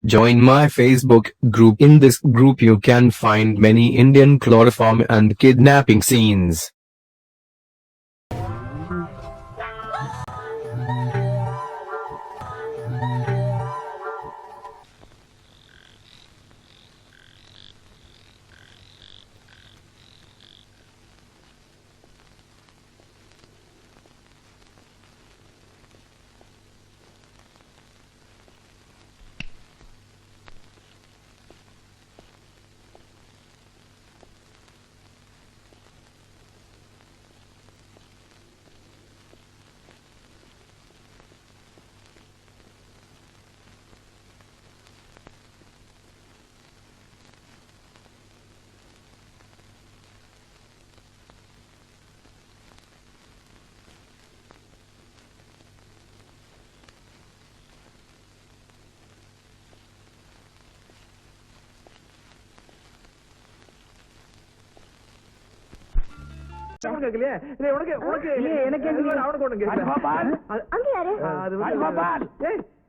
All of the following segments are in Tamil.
Join my Facebook group. In this group you can find many Indian chloroform and kidnapping scenes.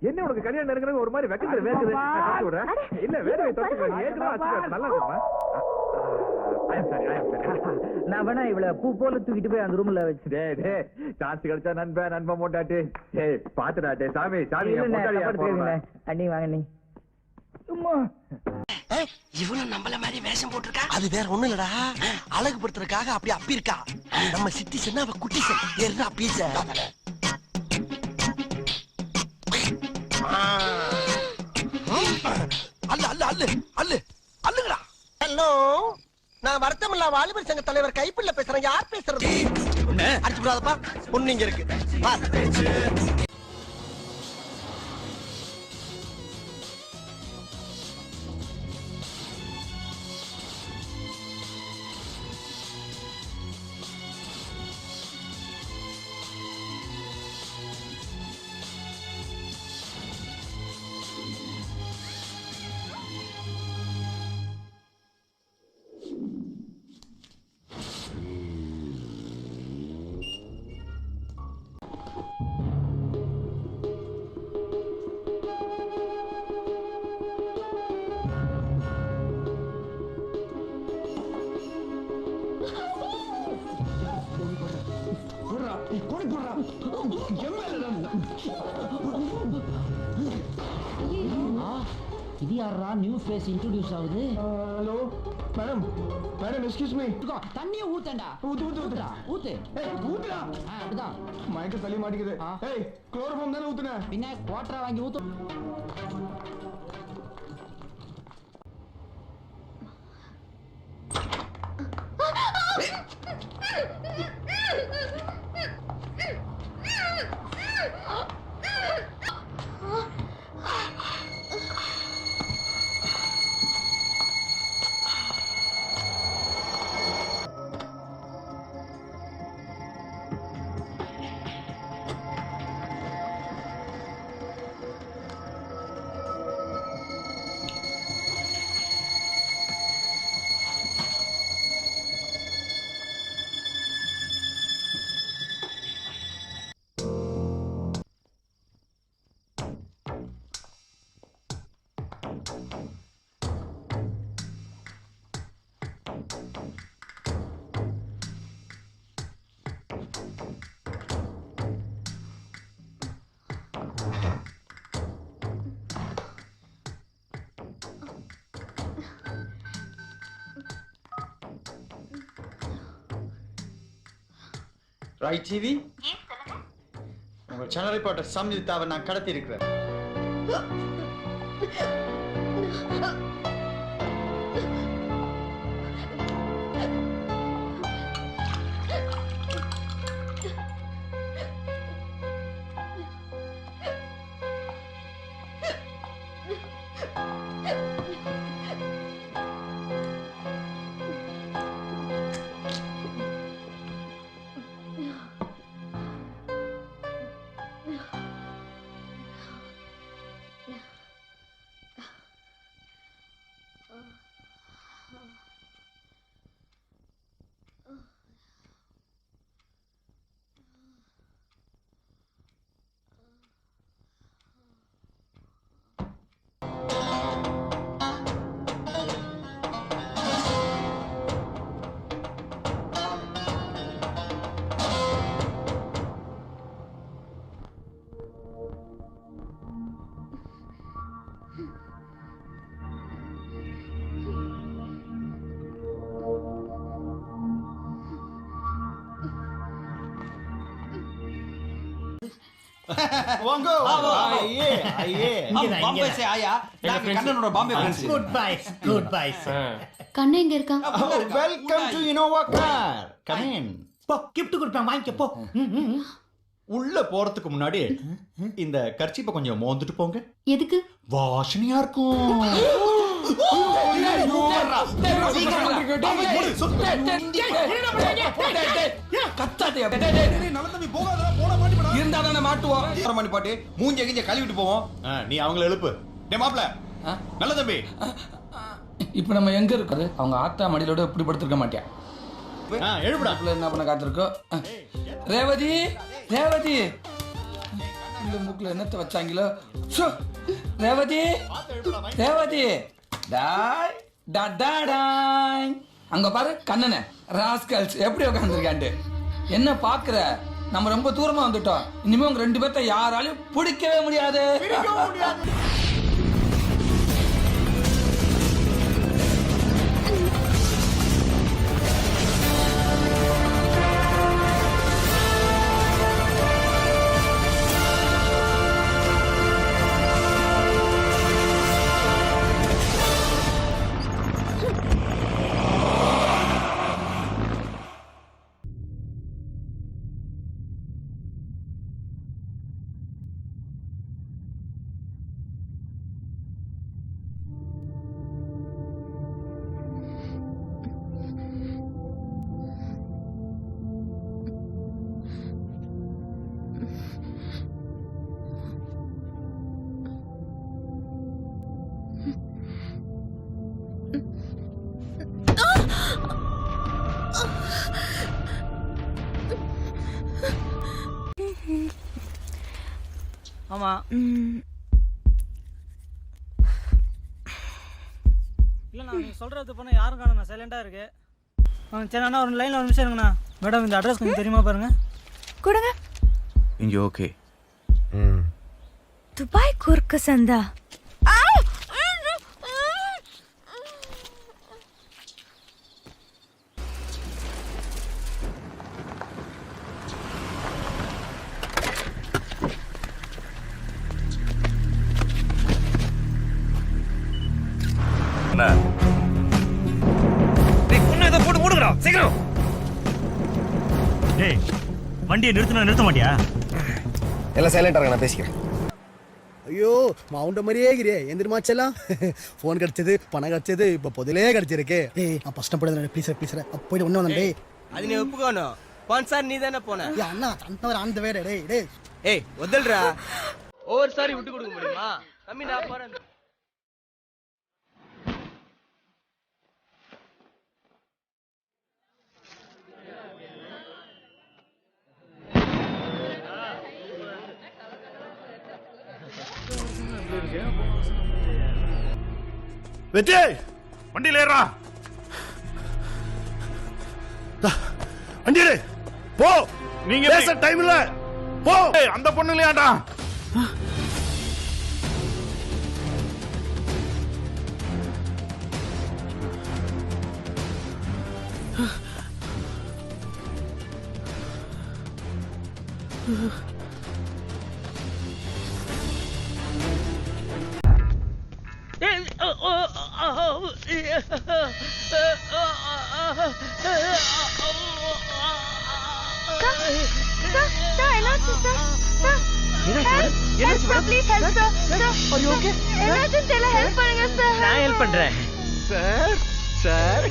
என்ன உனக்கு கல்யாணம் இருக்கிறது ஒரு மாதிரி வெக்கத்துல வேக்குது இல்ல வேற நான் வேணா இவள பூ போல தூக்கிட்டு போய் அந்த ரூம்ல வச்சு சான்ஸ் கிடைச்சா நண்பன் மோட்டாட்டு பாத்துடாட்டே சாமி சாமி அண்ணி வாங்க நீ இவனும் நம்மள மாதிரி வேஷம் போட்டிருக்கா. அது வேற ஒண்ணு இல்லடா, அழகுபடுத்துறதுக்காக அப்படி அப்பி இருக்கா. நம்ம சிட்டி சொன்னா அவ குட்டி ஏறா பீச. அல்ல அல்ல அல்ல அல்ல அல்லுங்கடா. ஹலோ, நான் வருத்தமில்லா வாலிபர் சங்க தலைவர் கைப்பிள்ள பேசுறேன். யார் பேசுறது? அடிச்சு விடாதப்பா, பொண்ணு இங்க இருக்கு. இது யாரா நியூ ஃபேஸ் இன்ட்ரோ듀ஸ் ஆகுது? Hello madam, madam excuse me. தண்ணியை ஊத்தண்டா. ஊத்து ஊத்து ஊத்துடா. ஊத்து. ஏய் ஊத்துடா. அப்படிதான். மயக்க தள்ளி மாட்டிக்குது. ஏய் குளோரோஃபார்ம் தானே ஊத்துன? பின்ன குவாட்டரா வாங்கி ஊத்து. ரைட் டிவி, உங்கள் சேனல் ரிப்போர்ட்டர் சம்யுக்தாவை நான் கடத்தி இருக்கிறேன். வாங்க ஐயே ஐயே பாம்பே சே ஆயா நாங்க கண்ணனோட பாம்பே ஃப்ரெண்ட்ஸ் குட் பாய்ஸ் கண்ணு எங்க இருக்கா? Welcome to Innova car come in போ கிஃப்ட் கொடுப்பேன் வாங்கிக்க போ. உள்ள போறதுக்கு முன்னாடி இந்த கர்ச்சீப்பை கொஞ்சம் மோந்துட்டு போங்க. எதுக்கு? வாசனையா இருக்கும். இருந்தாதானே மாட்டுவோம் மணி பாட்டு மூஞ்ச கிஞ்ச கழுவிட்டு போவோம். நீ அவங்கள எழுப்பு. டே மாப்ள நல்ல தம்பி. இப்போ நம்ம எங்க இருக்குது? அவங்க ஆத்தா மடியிலோட இப்படி படுத்திருக்க மாட்டேன். எழுப்புடா. என்ன பண்ண காத்திருக்கோம்? ரேவதி ரேவதி இந்த மூக்குல என்னத்தை வச்சாங்களோ? ரேவதி ரேவதி டாய் டாய் அங்க பாரு கண்ணனே ராஸ்கல்ஸ் எப்படி உட்காந்துருக்காண்டு. என்ன பாக்குற? நம்ம ரொம்ப தூரமா வந்துட்டோம். இனிமே உங்க 2 பேர்த்த யாராலையும் பிடிக்கவே முடியாது. ஆமா இல்லைண்ணா நீங்கள் சொல்கிறது பண்ண யாரும் காணுண்ணா சைலண்டாக இருக்கு. சரிண்ணா ஒரு லைனில் ஒரு நிமிஷம் இருங்கண்ணா. மேடம் இந்த அட்ரஸ் கொஞ்சம் தெரியுமா பாருங்க. கொடுங்க. இங்கே ஓகே. துபாய் குறுக்கு சந்தா. வண்டியை நிறுத்த மாட்டியா? எல்லாம் சைலண்டா இருங்க, நான் பேசிக்கிறேன். ஐயோ மவுண்ட மாதிரியே இருக்கிறே. எந்திரமாச்செல்லாம் ஃபோன் கிடைச்சது, பணம் கிடைச்சது, இப்போ பொதுலே கிடைச்சிருக்கு. ஏய் நான் ஃபர்ஸ்ட் போடுறேன் ப்ளீஸ் ப்ளீஸ் போயிட்டு ஒன்று வந்தேன். டேய் அது நீ ஒப்புக்கணும். ஸ்பான்சர் நீ தானே போன. ஏய் அண்ணா அந்த ஆன் த வே. டேய் டேய் ஏய் ஒதல்றா. ஒவ்வொரு சாரி விட்டு கொடுக்க முடியுமா? தம்பி நான் போறேன். வெற்றி வண்டியில ஏறா. வண்டியில போ. நீங்க பேச டைம் இல்ல. போ. அந்த பொண்ணு இல்லையாடா. நான் ஹெல்ப் பண்றேன் சார் சார்.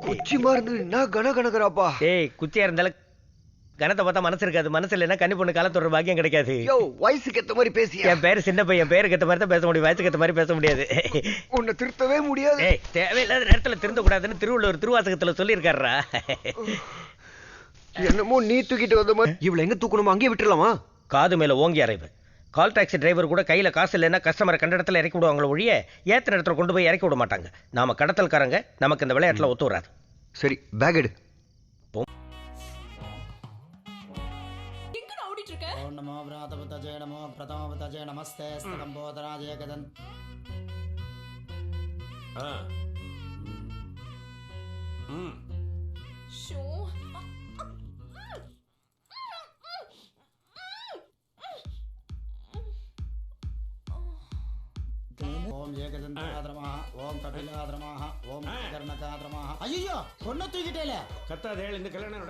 குச்சி மருந்து என்ன கனகனகராப்பா. ஏய் குச்சியா இருந்தாலும் கணத்தை பார்த்தா மனசு இருக்காது. மனசு இல்லைன்னா கன்னி பொண்ணு காலத்தோட பாக்கியம் கிடைக்காது. யோ வயசுக்கு ஏத்த மாதிரி பேசியா. என் பேரு சின்ன பையன், பேருக்கு ஏத்த மாதிரி தான் பேச முடியும், வயசுக்கு ஏத்த மாதிரி பேச முடியாது. உன்னை திருத்தவே முடியாது. ஏய் தேவையில்லாத நேரத்துல திருந்த கூடாதுன்னு திருவள்ளுவர் திருவாசகத்துல சொல்லியிருக்காருடா. என்னமோ நீ தூக்கிட்டு வந்த மாதிரி. இவ்வளவு எங்க தூக்கணுமோ அங்கேயே விட்டுறலாமா? காது மேல ஓங்கி அறைவு. கால் டாக்ஸி டிரைவர் கூட கையில காசு இல்லைன்னா கஸ்டமரை கண்ட இடத்துல இறக்கி விடுவாங்களோ ஒழிய ஏத்த இடத்துல கொண்டு போய் இறக்கி விட மாட்டாங்க. நாம கடத்தல்காரங்க, நமக்கு இந்த விளையாட்டுல ஒத்து வராது. சரி பேக் எடு. ஓம் நமோ விராதபதஜே நமோ பிரதமபதஜே நமஸ்தே ஸ்தம்போதராஜே கதன். ஓம் ஏகதந்தாத்ரமாக ஓம் கபிலாத்ரமாக ஓம் கர்ணகாத்ரமாக. ஐயோ பொண்ணை தூக்கிட்டேல. கத்தாத ಹೇಳಿ இந்த கல்யாணம்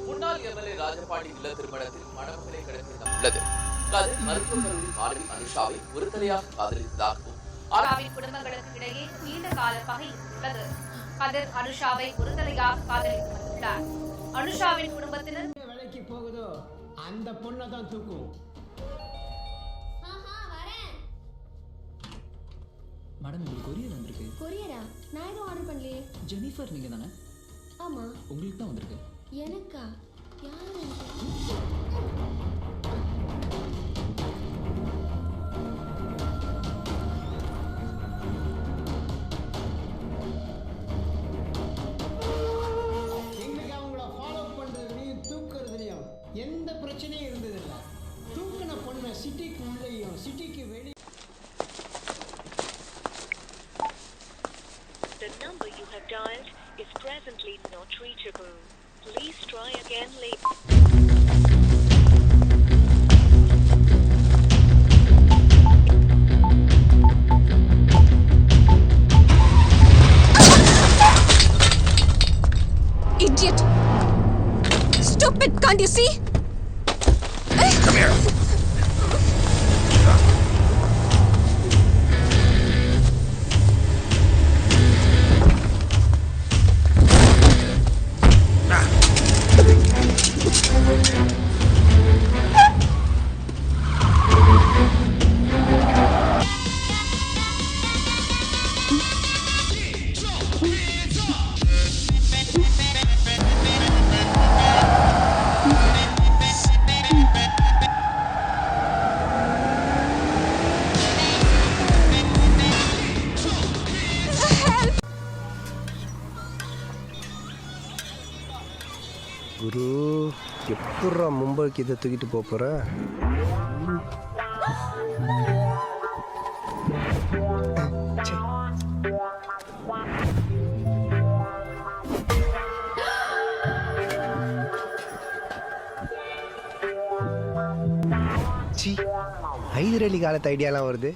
முன்னாள் எம்எல்ஏ ராஜபாண்டி இல்ல திருமணத்தில் மணமக்களை கடத்தியுள்ளது. கதிர் மருத்துவக் கல்லூரி மாணவி அனுஷாவை ஒருதலையாக காதலித்ததாகவும் குடும்பங்களுக்கு இடையே நீண்ட கால பகை உள்ளது. கதிர் அனுஷாவை ஒருதலையாக காதலித்து வந்துள்ளார். அனுஷாவின் குடும்பத்தினர் வேலைக்கு போகுதோ அந்த பொண்ணை தான் தூக்கும். மேடம் உங்களுக்கு கொரியர் வந்திருக்கு. கொரியரா? நான் எதுவும் ஆர்டர் பண்ணலையே. ஜெனிஃபர் நீங்க தானே? ஆமா. உங்களுக்கு தான் வந்திருக்கு. எனக்கா? யார்? எங்களுக்கு அவங்கள ஃபாலோ பண்றதுலயும் தூக்குறதுலயும் எந்த பிரச்சனையும் இருந்ததில்லை. தூக்குன பொண்ணை சிட்டிக்கு உள்ளேயும் சிட்டிக்கு வெளியே. The number you have dialed is presently not reachable. Please try again later. Idiot! Stupid! Can't you see? Come here. குரு எப்படா மும்பைக்கு இதை தூக்கிட்டு போற? ஹைதர் அலி காலத்து ஐடியாலாம் வருது.